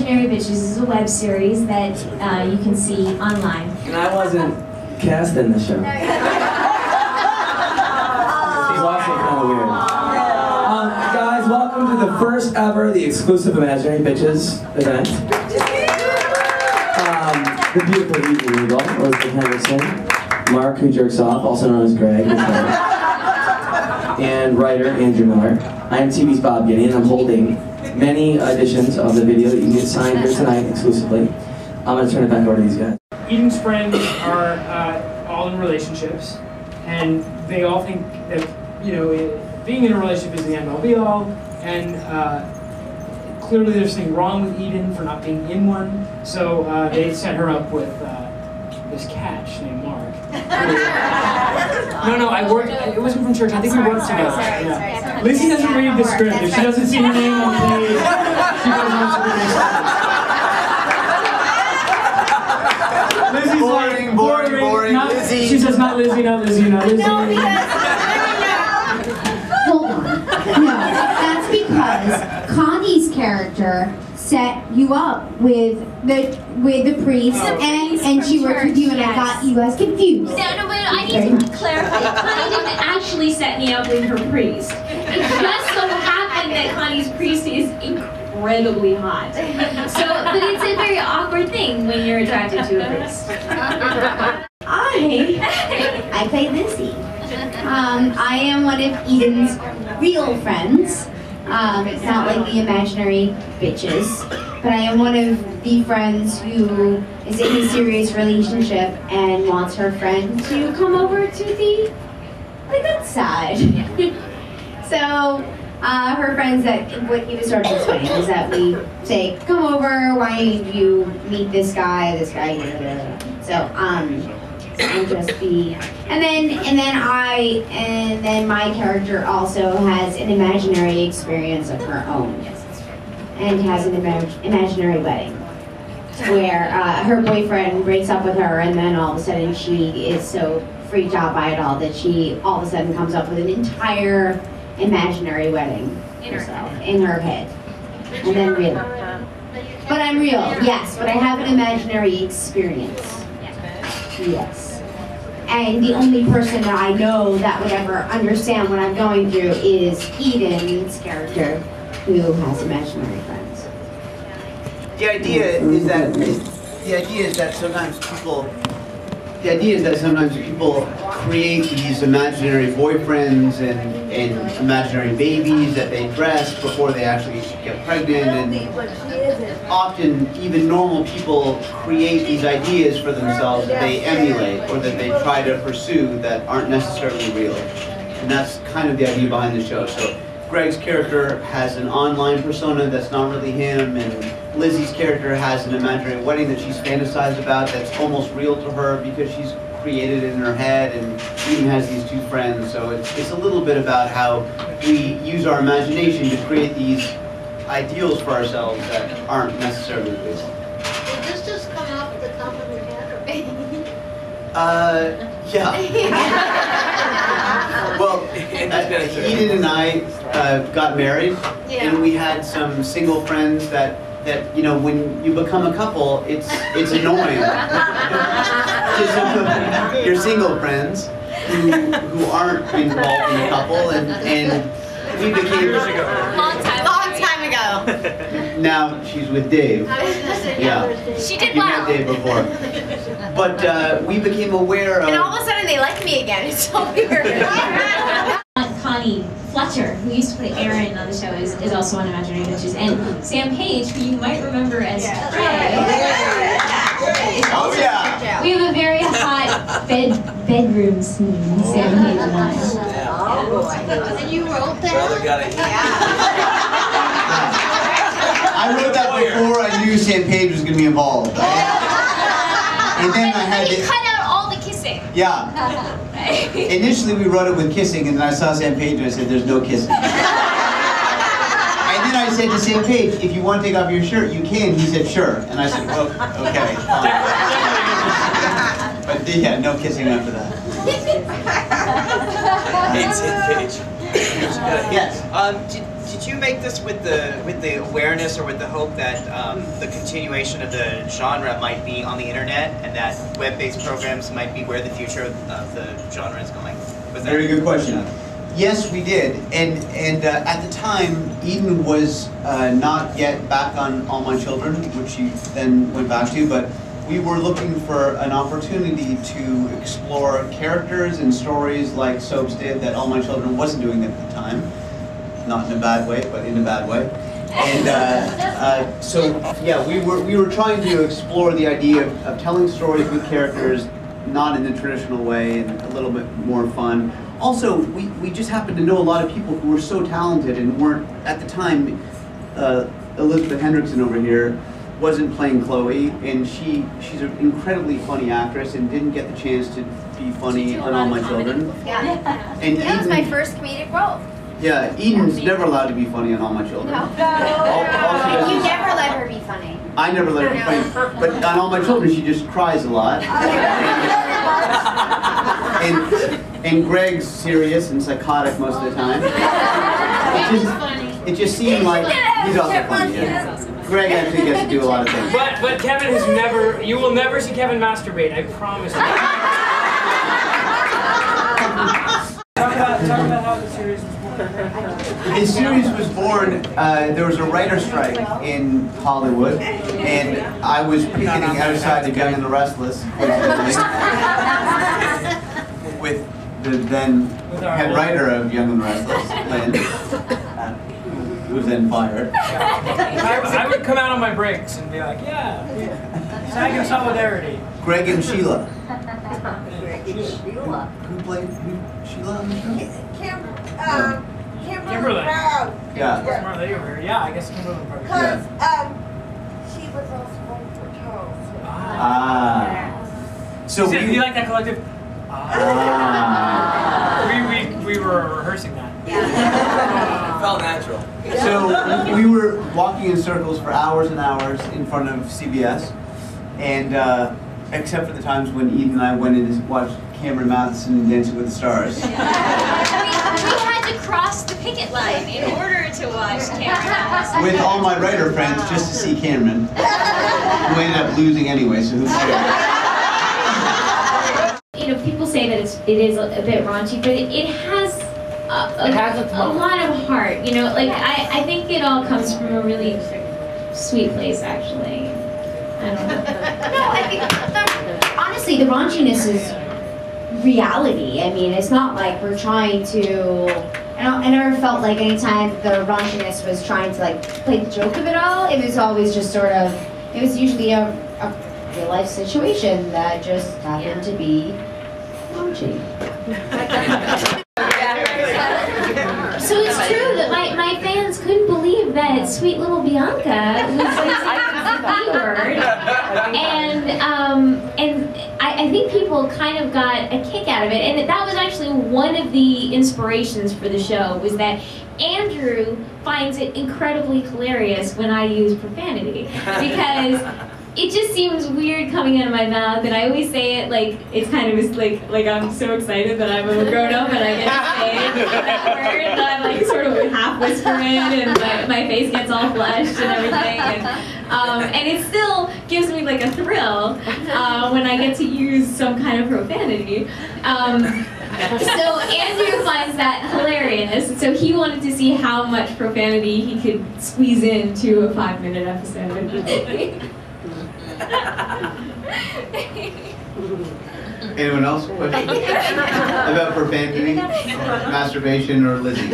Imaginary Bitches is a web series that you can see online. And I wasn't cast in the show. She's also kind of weird. Guys, welcome to the first ever, the exclusive Imaginary Bitches event. The beautiful Ethan Regal, Elizabeth Henderson, Mark, who jerks off, also known as Greg, and writer Andrew Miller. I am TV's Bob Guinea, and I'm holding many editions of the video that you can get signed here tonight exclusively. I'm going to turn it back over to these guys. Eden's friends are all in relationships, and they all think that, you know, being in a relationship is the end-all be-all, and clearly there's something wrong with Eden for not being in one, so they set her up with this catch named Mark. No, I worked, it wasn't from church, I think we worked together. Yeah. Lizzie doesn't read the script. If she doesn't see her name on the page, she goes on to the next one. Lizzie's boring. Not, Lizzie. She says, not Lizzie. No, hold on. No, that's because Connie's character set you up with the priest, and she worked with you, and I got you guys confused. No, but I need to clarify. Connie didn't actually set me up with her priest. It just so happened that Connie's priest is incredibly hot. So, but it's a very awkward thing when you're attracted to a priest. I play Lizzie. I am one of Eden's real friends. Not like the imaginary bitches, but I am one of the friends who is in a serious relationship and wants her friend to come over to the good side. So, her friends, what he was sort of explaining is that we say, come over, why don't you meet this guy, so, and just be, and then my character also has an imaginary experience of her own, and has an imaginary wedding, where her boyfriend breaks up with her, and then all of a sudden she is so freaked out by it all that she all of a sudden comes up with an entire imaginary wedding in her head, and then real. But I'm real, yes, but I have an imaginary experience. Yes. And the only person that I know that would ever understand what I'm going through is Eden's character, who has imaginary friends. The idea is that sometimes people create these imaginary boyfriends and imaginary babies that they dress before they actually get pregnant, and often even normal people create these ideas for themselves that they emulate or that they try to pursue that aren't necessarily real. And that's kind of the idea behind the show. So Greg's character has an online persona that's not really him, and Lizzie's character has an imaginary wedding that she's fantasized about that's almost real to her because she's created it in her head, and Eden has these two friends. So it's a little bit about how we use our imagination to create these ideals for ourselves that aren't necessarily real. Did this just come out with the top of your head, or yeah. Well, Eden and I got married, and we had some single friends that you know, when you become a couple, it's annoying to some of your single friends who aren't involved in a couple, and we became Long time ago. Now she's with Dave. Yeah, She did you well. met Dave before, but we became aware of. And all of a sudden they like me again. It's so weird. Connie Fletcher, who used to play Aaron on the show, is also on Imaginary Bitches. And Sam Page, who you might remember as Trey. Oh yeah! We have a very hot bedroom scene, Sam Page and I. and you wrote that? I wrote that before I knew Sam Page was going to be involved. And then I had to cut out all the kissing. Yeah. Initially we wrote it with kissing, and then I saw Sam Page and I said, there's no kissing. And then I said to Sam Page, if you want to take off your shirt, you can. He said, sure. And I said, well, okay. But yeah, no kissing after that. Hey, Sam Page. Yes. did you make this with the awareness or with the hope that the continuation of the genre might be on the internet and that web-based programs might be where the future of the genre is going? Was that Very good question. Yes, we did, and at the time, Eden was not yet back on All My Children, which she then went back to, but we were looking for an opportunity to explore characters and stories like Soaps did that All My Children wasn't doing at the time. Not in a bad way, but in a bad way. And so, yeah, we were trying to explore the idea of telling stories with characters, not in the traditional way, and a little bit more fun. Also, we just happened to know a lot of people who were so talented and weren't, at the time, Elizabeth Hendrickson over here wasn't playing Chloe, and she's an incredibly funny actress and didn't get the chance to be funny on All My Children. Yeah. And That was my first comedic role. Yeah, Eden's never allowed to be funny on All My Children. No. All she does You is- never let her be funny. I never let her be funny, but on All My Children she just cries a lot. And Greg's serious and psychotic most of the time. It just seemed like he's also funny. Yeah. Greg actually gets to do a lot of things. But Kevin has never, you will never see Kevin masturbate, I promise you. Talk about how the series was born. The series was born, there was a writer's strike in Hollywood, and I was picketing outside of Young and the Restless, coincidentally, with the then head writer of Young and the Restless, Lynn, who was then fired. I would come out on my breaks and be like, yeah, SAG in solidarity. Greg and Sheila. Sheila. Who played Sheila on the show? Kimberly. Proud. Yeah. Smart lady over here. Yeah, I guess Kimberly probably. Because she was also born for Charles. Ah. So Do you like that collective? We were rehearsing that. It felt natural. So we were walking in circles for hours and hours in front of CBS, and except for the times when Eden and I went in to watch Cameron Matheson Dancing with the Stars. We had to cross the picket line in order to watch Cameron. With all my writer friends just to see Cameron, who ended up losing anyway, so who cares? You know, people say that it is a bit raunchy, but it has a lot of heart. You know, like I think it all comes from a really sweet place, actually. I don't know. No, I think honestly, the raunchiness is reality. I mean, it's not like we're trying to. I never felt like anytime the raunchiness was trying to like play the joke of it all. It was always just sort of. It was usually a real life situation that just happened to be raunchy. So it's true that my fans couldn't believe that sweet little Bianca was like the B-word, and I think people kind of got a kick out of it, and that was actually one of the inspirations for the show, was that Andrew finds it incredibly hilarious when I use profanity, because it just seems weird coming out of my mouth, and I always say it like it's kind of like I'm so excited that I'm a grown up and I get to say that word, and I'm like sort of half whispering, and my face gets all flushed and everything, and it still gives me like a thrill when I get to use some kind of profanity. So Andrew finds that hilarious, so he wanted to see how much profanity he could squeeze into a 5-minute episode. Anyone else? Question? About profanity, masturbation, or Lizzie?